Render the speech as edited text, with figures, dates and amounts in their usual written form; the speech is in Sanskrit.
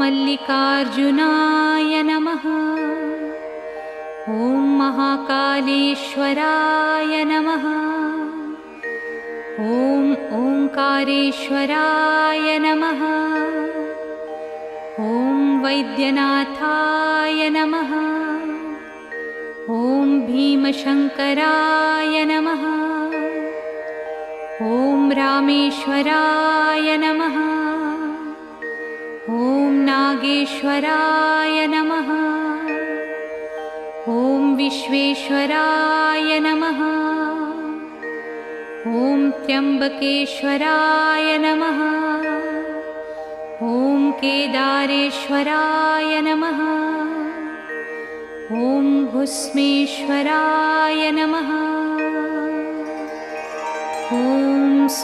मल्लिकार्जुनाय नमः। ॐ महाकालेश्वराय नमः। ॐ ओंकारेश्वराय नमः। ॐ वैद्यनाथाय नमः। ॐ भीमशंकराय नमः। ॐ रामेश्वराय नमः। ॐ नागेश्वराय नमः। ॐ विश्वेश्वराय नमः। ॐ त्र्यंबकेश्वराय नमः। ॐ केदारेश्वराय नमः। ॐ घुस्मेश्वराय नमः। ॐ